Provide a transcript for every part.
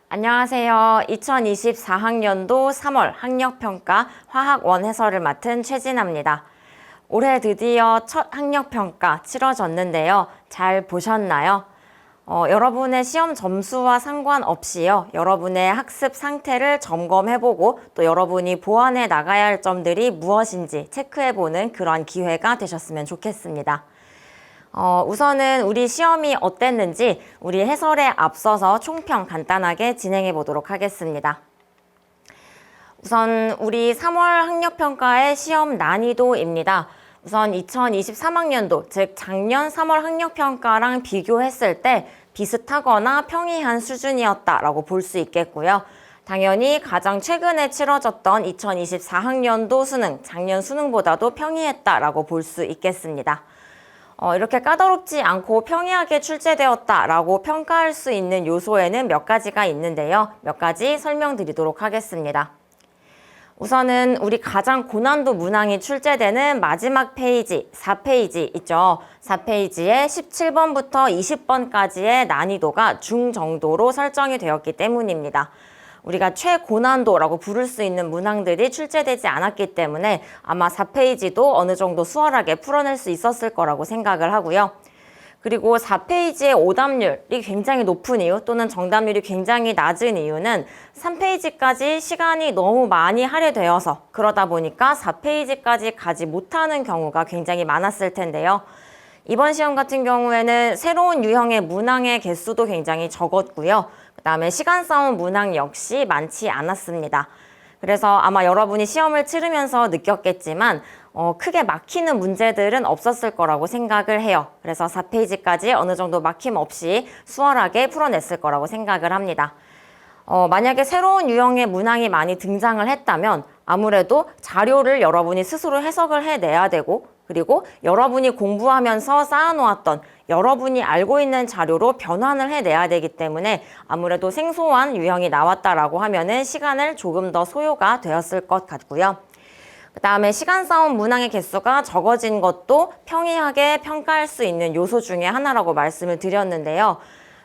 안녕하세요. 2024학년도 3월 학력평가 화학 원해설을 맡은 최진아입니다. 올해 드디어 첫 학력평가 치러졌는데요. 잘 보셨나요? 여러분의 시험 점수와 상관없이요. 여러분의 학습 상태를 점검해보고 또 여러분이 보완해 나가야 할 점들이 무엇인지 체크해보는 그런 기회가 되셨으면 좋겠습니다. 우선은 우리 시험이 어땠는지 우리 해설에 앞서서 총평 간단하게 진행해 보도록 하겠습니다. 우선 우리 3월 학력평가의 시험 난이도입니다. 우선 2023학년도, 즉 작년 3월 학력평가랑 비교했을 때 비슷하거나 평이한 수준이었다라고 볼 수 있겠고요. 당연히 가장 최근에 치러졌던 2024학년도 수능, 작년 수능보다도 평이했다라고 볼 수 있겠습니다. 이렇게 까다롭지 않고 평이하게 출제되었다라고 평가할 수 있는 요소에는 몇 가지가 있는데요. 몇 가지 설명드리도록 하겠습니다. 우선은 우리 가장 고난도 문항이 출제되는 마지막 페이지, 4페이지 있죠. 4페이지에 17번부터 20번까지의 난이도가 중정도로 설정이 되었기 때문입니다. 우리가 최고난도라고 부를 수 있는 문항들이 출제되지 않았기 때문에 아마 4페이지도 어느 정도 수월하게 풀어낼 수 있었을 거라고 생각을 하고요. 그리고 4페이지의 오답률이 굉장히 높은 이유 또는 정답률이 굉장히 낮은 이유는 3페이지까지 시간이 너무 많이 할애되어서 그러다 보니까 4페이지까지 가지 못하는 경우가 굉장히 많았을 텐데요. 이번 시험 같은 경우에는 새로운 유형의 문항의 개수도 굉장히 적었고요. 그다음에 시간 싸움 문항 역시 많지 않았습니다. 그래서 아마 여러분이 시험을 치르면서 느꼈겠지만 크게 막히는 문제들은 없었을 거라고 생각을 해요. 그래서 4페이지까지 어느 정도 막힘 없이 수월하게 풀어냈을 거라고 생각을 합니다. 만약에 새로운 유형의 문항이 많이 등장을 했다면 아무래도 자료를 여러분이 스스로 해석을 해내야 되고 그리고 여러분이 공부하면서 쌓아놓았던 여러분이 알고 있는 자료로 변환을 해내야 되기 때문에 아무래도 생소한 유형이 나왔다라고 하면은 시간을 조금 더 소요가 되었을 것 같고요. 그 다음에 시간 싸움 문항의 개수가 적어진 것도 평이하게 평가할 수 있는 요소 중에 하나라고 말씀을 드렸는데요.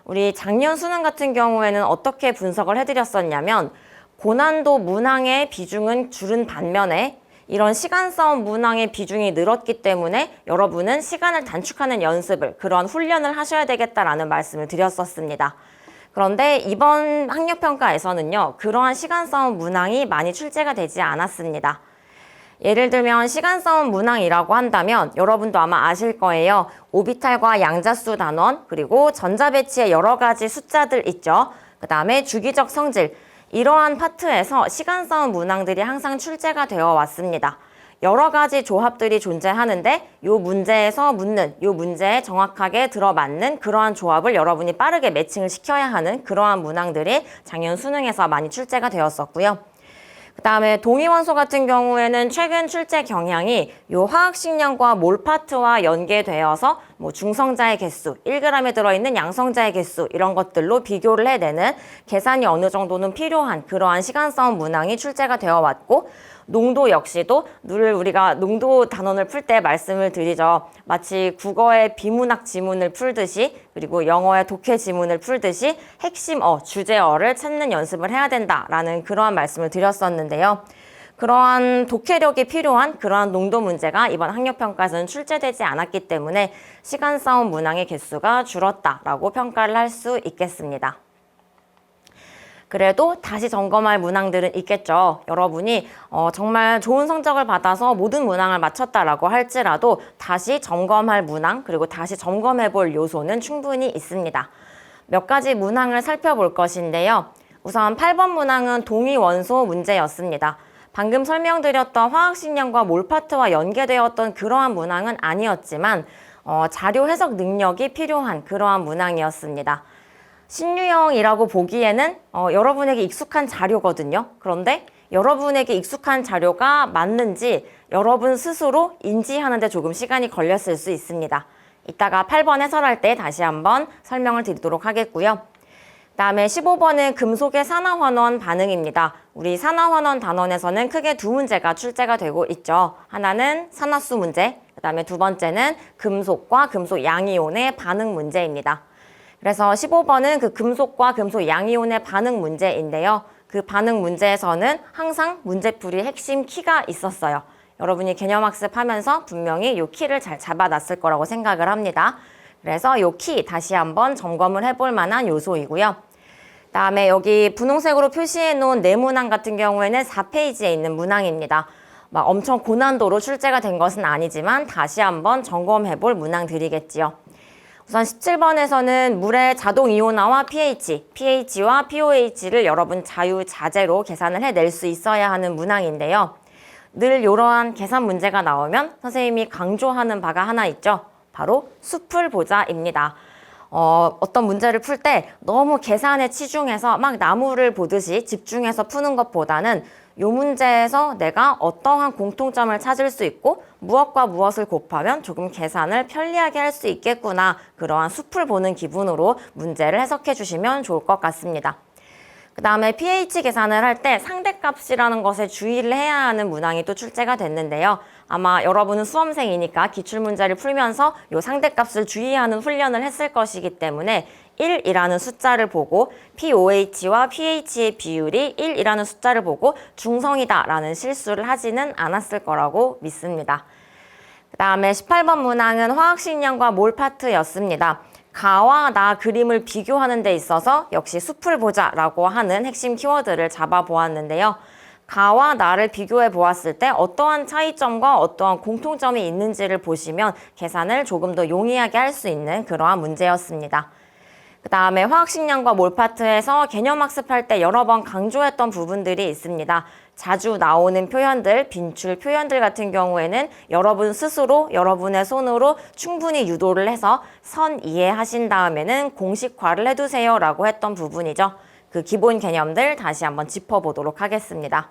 우리 작년 수능 같은 경우에는 어떻게 분석을 해드렸었냐면 고난도 문항의 비중은 줄은 반면에 이런 시간 싸움 문항의 비중이 늘었기 때문에 여러분은 시간을 단축하는 연습을, 그런 훈련을 하셔야 되겠다라는 말씀을 드렸었습니다. 그런데 이번 학력평가에서는요, 그러한 시간 싸움 문항이 많이 출제가 되지 않았습니다. 예를 들면 시간 싸움 문항이라고 한다면 여러분도 아마 아실 거예요. 오비탈과 양자수 단원, 그리고 전자배치의 여러 가지 숫자들 있죠. 그 다음에 주기적 성질. 이러한 파트에서 시간 싸움 문항들이 항상 출제가 되어 왔습니다. 여러 가지 조합들이 존재하는데 이 문제에서 묻는, 이 문제에 정확하게 들어맞는 그러한 조합을 여러분이 빠르게 매칭을 시켜야 하는 그러한 문항들이 작년 수능에서 많이 출제가 되었었고요. 그 다음에 동위원소 같은 경우에는 최근 출제 경향이 요 화학식량과 몰파트와 연계되어서 뭐 중성자의 개수, 1g에 들어있는 양성자의 개수 이런 것들로 비교를 해내는 계산이 어느 정도는 필요한 그러한 시간 싸움 문항이 출제가 되어 왔고 농도 역시도 늘 우리가 농도 단원을 풀 때 말씀을 드리죠. 마치 국어의 비문학 지문을 풀듯이 그리고 영어의 독해 지문을 풀듯이 핵심어, 주제어를 찾는 연습을 해야 된다라는 그러한 말씀을 드렸었는데요. 그러한 독해력이 필요한 그러한 농도 문제가 이번 학력평가에서는 출제되지 않았기 때문에 시간 싸움 문항의 개수가 줄었다라고 평가를 할 수 있겠습니다. 그래도 다시 점검할 문항들은 있겠죠. 여러분이 정말 좋은 성적을 받아서 모든 문항을 맞췄다라고 할지라도 다시 점검할 문항 그리고 다시 점검해 볼 요소는 충분히 있습니다. 몇 가지 문항을 살펴볼 것인데요. 우선 8번 문항은 동위원소 문제였습니다. 방금 설명드렸던 화학식량과 몰파트와 연계되었던 그러한 문항은 아니었지만 자료 해석 능력이 필요한 그러한 문항이었습니다. 신유형이라고 보기에는 여러분에게 익숙한 자료거든요. 그런데 여러분에게 익숙한 자료가 맞는지 여러분 스스로 인지하는 데 조금 시간이 걸렸을 수 있습니다. 이따가 8번 해설할 때 다시 한번 설명을 드리도록 하겠고요. 다음에 15번은 금속의 산화환원 반응입니다. 우리 산화환원 단원에서는 크게 두 문제가 출제가 되고 있죠. 하나는 산화수 문제, 그 다음에 두 번째는 금속과 금속 양이온의 반응 문제입니다. 그래서 15번은 그 금속과 금속 양이온의 반응 문제인데요. 그 반응 문제에서는 항상 문제풀이 핵심 키가 있었어요. 여러분이 개념학습하면서 분명히 이 키를 잘 잡아놨을 거라고 생각을 합니다. 그래서 이 키 다시 한번 점검을 해볼 만한 요소이고요. 그다음에 여기 분홍색으로 표시해 놓은 내문항 같은 경우에는 4페이지에 있는 문항입니다. 막 엄청 고난도로 출제가 된 것은 아니지만 다시 한번 점검해 볼 문항들이겠지요. 우선 17번에서는 물의 자동 이온화와 pH, pH와 pOH를 여러분 자유자재로 계산을 해낼 수 있어야 하는 문항인데요. 늘 이러한 계산 문제가 나오면 선생님이 강조하는 바가 하나 있죠. 바로 숲을 보자입니다. 어떤 문제를 풀 때 너무 계산에 치중해서 막 나무를 보듯이 집중해서 푸는 것보다는 이 문제에서 내가 어떠한 공통점을 찾을 수 있고 무엇과 무엇을 곱하면 조금 계산을 편리하게 할 수 있겠구나, 그러한 숲을 보는 기분으로 문제를 해석해 주시면 좋을 것 같습니다. 그 다음에 pH 계산을 할 때 상대값이라는 것에 주의를 해야 하는 문항이 또 출제가 됐는데요. 아마 여러분은 수험생이니까 기출문제를 풀면서 이 상대값을 주의하는 훈련을 했을 것이기 때문에 1이라는 숫자를 보고 pOH와 pH의 비율이 1이라는 숫자를 보고 중성이다라는 실수를 하지는 않았을 거라고 믿습니다. 그 다음에 18번 문항은 화학식량과 몰 파트였습니다. 가와 나 그림을 비교하는 데 있어서 역시 숲을 보자라고 하는 핵심 키워드를 잡아보았는데요. 가와 나를 비교해 보았을 때 어떠한 차이점과 어떠한 공통점이 있는지를 보시면 계산을 조금 더 용이하게 할 수 있는 그러한 문제였습니다. 그 다음에 화학식량과 몰 파트에서 개념학습할 때 여러 번 강조했던 부분들이 있습니다. 자주 나오는 표현들, 빈출 표현들 같은 경우에는 여러분 스스로 여러분의 손으로 충분히 유도를 해서 선 이해하신 다음에는 공식화를 해두세요 라고 했던 부분이죠. 그 기본 개념들 다시 한번 짚어보도록 하겠습니다.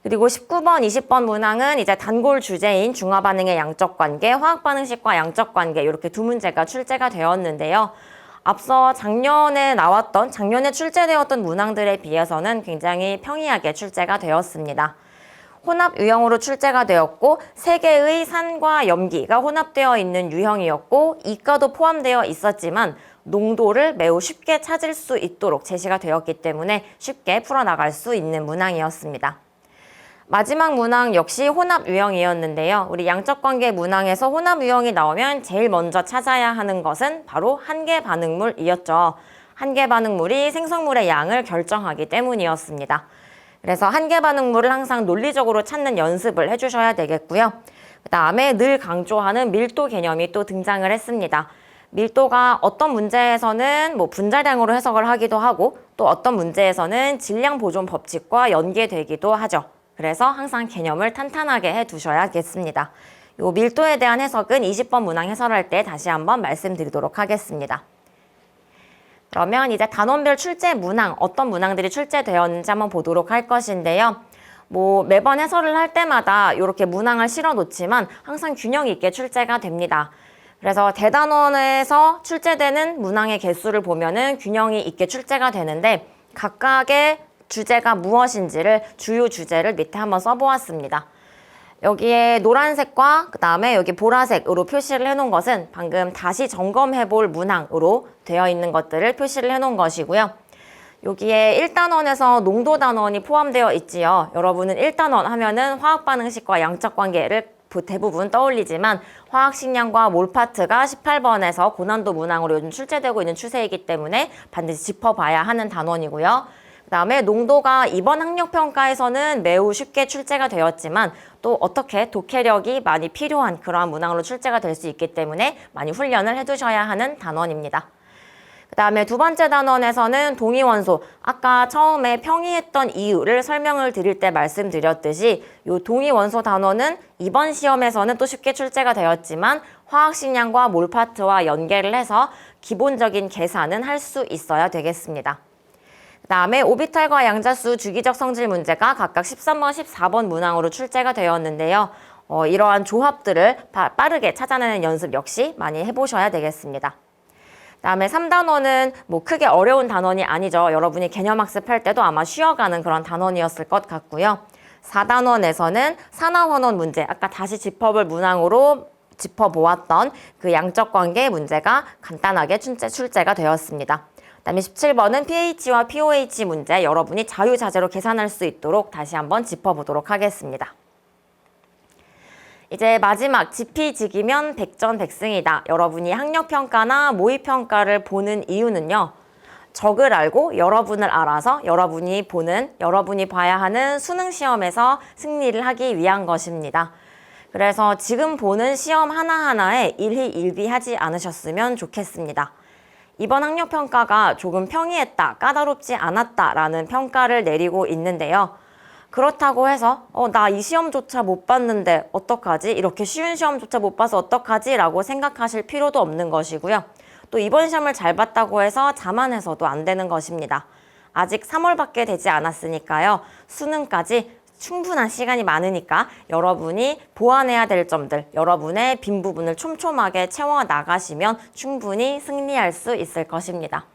그리고 19번, 20번 문항은 이제 단골 주제인 중화반응의 양적 관계, 화학반응식과 양적 관계 이렇게 두 문제가 출제가 되었는데요. 앞서 작년에 출제되었던 문항들에 비해서는 굉장히 평이하게 출제가 되었습니다. 혼합 유형으로 출제가 되었고 3개의 산과 염기가 혼합되어 있는 유형이었고 이가도 포함되어 있었지만 농도를 매우 쉽게 찾을 수 있도록 제시가 되었기 때문에 쉽게 풀어나갈 수 있는 문항이었습니다. 마지막 문항 역시 혼합 유형이었는데요. 우리 양적 관계 문항에서 혼합 유형이 나오면 제일 먼저 찾아야 하는 것은 바로 한계 반응물이었죠. 한계 반응물이 생성물의 양을 결정하기 때문이었습니다. 그래서 한계 반응물을 항상 논리적으로 찾는 연습을 해주셔야 되겠고요. 그 다음에 늘 강조하는 밀도 개념이 또 등장을 했습니다. 밀도가 어떤 문제에서는 분자량으로 해석을 하기도 하고 또 어떤 문제에서는 질량 보존 법칙과 연계되기도 하죠. 그래서 항상 개념을 탄탄하게 해두셔야겠습니다. 요 밀도에 대한 해석은 20번 문항 해설할 때 다시 한번 말씀드리도록 하겠습니다. 그러면 이제 단원별 출제 문항, 어떤 문항들이 출제되었는지 한번 보도록 할 것인데요. 매번 해설을 할 때마다 이렇게 문항을 실어 놓지만 항상 균형 있게 출제가 됩니다. 그래서 대단원에서 출제되는 문항의 개수를 보면은 균형이 있게 출제가 되는데 각각의 주제가 무엇인지를 주요 주제를 밑에 한번 써보았습니다. 여기에 노란색과 그 다음에 여기 보라색으로 표시를 해놓은 것은 방금 다시 점검해 볼 문항으로 되어 있는 것들을 표시를 해놓은 것이고요. 여기에 1단원에서 농도 단원이 포함되어 있지요. 여러분은 1단원 하면은 화학반응식과 양적 관계를 대부분 떠올리지만 화학식량과 몰 파트가 18번에서 고난도 문항으로 요즘 출제되고 있는 추세이기 때문에 반드시 짚어봐야 하는 단원이고요. 그 다음에 농도가 이번 학력평가에서는 매우 쉽게 출제가 되었지만 또 어떻게 독해력이 많이 필요한 그러한 문항으로 출제가 될 수 있기 때문에 많이 훈련을 해두셔야 하는 단원입니다. 그 다음에 두 번째 단원에서는 동위원소, 아까 처음에 평이했던 이유를 설명을 드릴 때 말씀드렸듯이 이 동위원소 단원은 이번 시험에서는 또 쉽게 출제가 되었지만 화학식량과 몰 파트와 연계를 해서 기본적인 계산은 할 수 있어야 되겠습니다. 그 다음에 오비탈과 양자수 주기적 성질 문제가 각각 13번, 14번 문항으로 출제가 되었는데요. 이러한 조합들을 빠르게 찾아내는 연습 역시 많이 해보셔야 되겠습니다. 그 다음에 3단원은 크게 어려운 단원이 아니죠. 여러분이 개념학습할 때도 아마 쉬어가는 그런 단원이었을 것 같고요. 4단원에서는 산화환원 문제, 아까 다시 짚어볼 문항으로 짚어보았던 그 양적 관계 문제가 간단하게 출제가 되었습니다. 그다음에 17번은 pH와 pOH 문제 여러분이 자유자재로 계산할 수 있도록 다시 한번 짚어보도록 하겠습니다. 이제 마지막 지피지기면 백전백승이다. 여러분이 학력평가나 모의평가를 보는 이유는요. 적을 알고 여러분을 알아서 여러분이 봐야 하는 수능시험에서 승리를 하기 위한 것입니다. 그래서 지금 보는 시험 하나하나에 일희일비하지 않으셨으면 좋겠습니다. 이번 학력평가가 조금 평이했다, 까다롭지 않았다라는 평가를 내리고 있는데요. 그렇다고 해서 나 이 시험조차 못 봤는데 어떡하지? 이렇게 쉬운 시험조차 못 봐서 어떡하지? 라고 생각하실 필요도 없는 것이고요. 또 이번 시험을 잘 봤다고 해서 자만해서도 안 되는 것입니다. 아직 3월밖에 되지 않았으니까요. 수능까지 충분한 시간이 많으니까 여러분이 보완해야 될 점들, 여러분의 빈 부분을 촘촘하게 채워나가시면 충분히 승리할 수 있을 것입니다.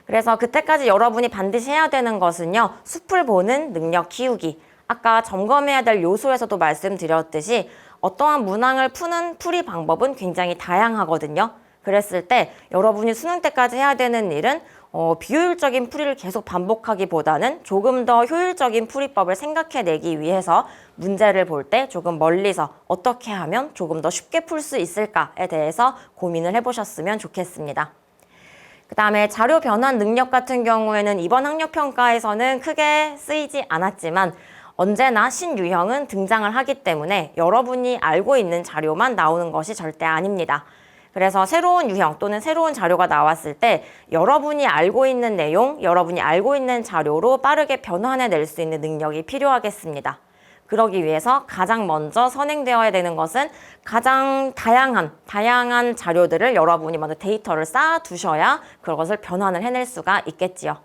그래서 그때까지 여러분이 반드시 해야 되는 것은요. 숲을 보는 능력 키우기. 아까 점검해야 될 요소에서도 말씀드렸듯이 어떠한 문항을 푸는 풀이 방법은 굉장히 다양하거든요. 그랬을 때 여러분이 수능 때까지 해야 되는 일은 비효율적인 풀이를 계속 반복하기보다는 조금 더 효율적인 풀이법을 생각해내기 위해서 문제를 볼 때 조금 멀리서 어떻게 하면 조금 더 쉽게 풀 수 있을까에 대해서 고민을 해보셨으면 좋겠습니다. 그 다음에 자료 변환 능력 같은 경우에는 이번 학력평가에서는 크게 쓰이지 않았지만 언제나 신유형은 등장을 하기 때문에 여러분이 알고 있는 자료만 나오는 것이 절대 아닙니다. 그래서 새로운 유형 또는 새로운 자료가 나왔을 때 여러분이 알고 있는 내용, 여러분이 알고 있는 자료로 빠르게 변환해낼 수 있는 능력이 필요하겠습니다. 그러기 위해서 가장 먼저 선행되어야 되는 것은 가장 다양한 자료들을 여러분이 먼저 데이터를 쌓아두셔야 그것을 변환을 해낼 수가 있겠지요.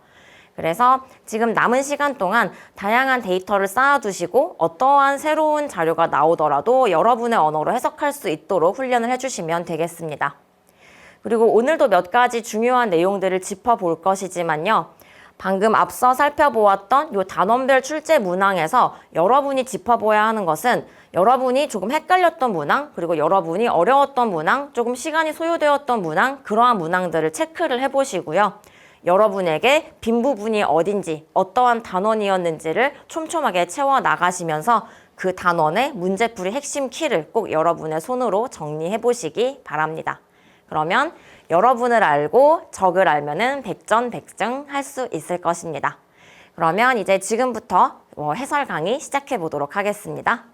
그래서 지금 남은 시간 동안 다양한 데이터를 쌓아두시고 어떠한 새로운 자료가 나오더라도 여러분의 언어로 해석할 수 있도록 훈련을 해주시면 되겠습니다. 그리고 오늘도 몇 가지 중요한 내용들을 짚어볼 것이지만요. 방금 앞서 살펴보았던 이 단원별 출제 문항에서 여러분이 짚어봐야 하는 것은 여러분이 조금 헷갈렸던 문항, 그리고 여러분이 어려웠던 문항, 조금 시간이 소요되었던 문항, 그러한 문항들을 체크를 해보시고요. 여러분에게 빈 부분이 어딘지, 어떠한 단원이었는지를 촘촘하게 채워나가시면서 그 단원의 문제풀이 핵심 키를 꼭 여러분의 손으로 정리해 보시기 바랍니다. 그러면 여러분을 알고 적을 알면은 백전백승 할 수 있을 것입니다. 그러면 이제 지금부터 해설 강의 시작해 보도록 하겠습니다.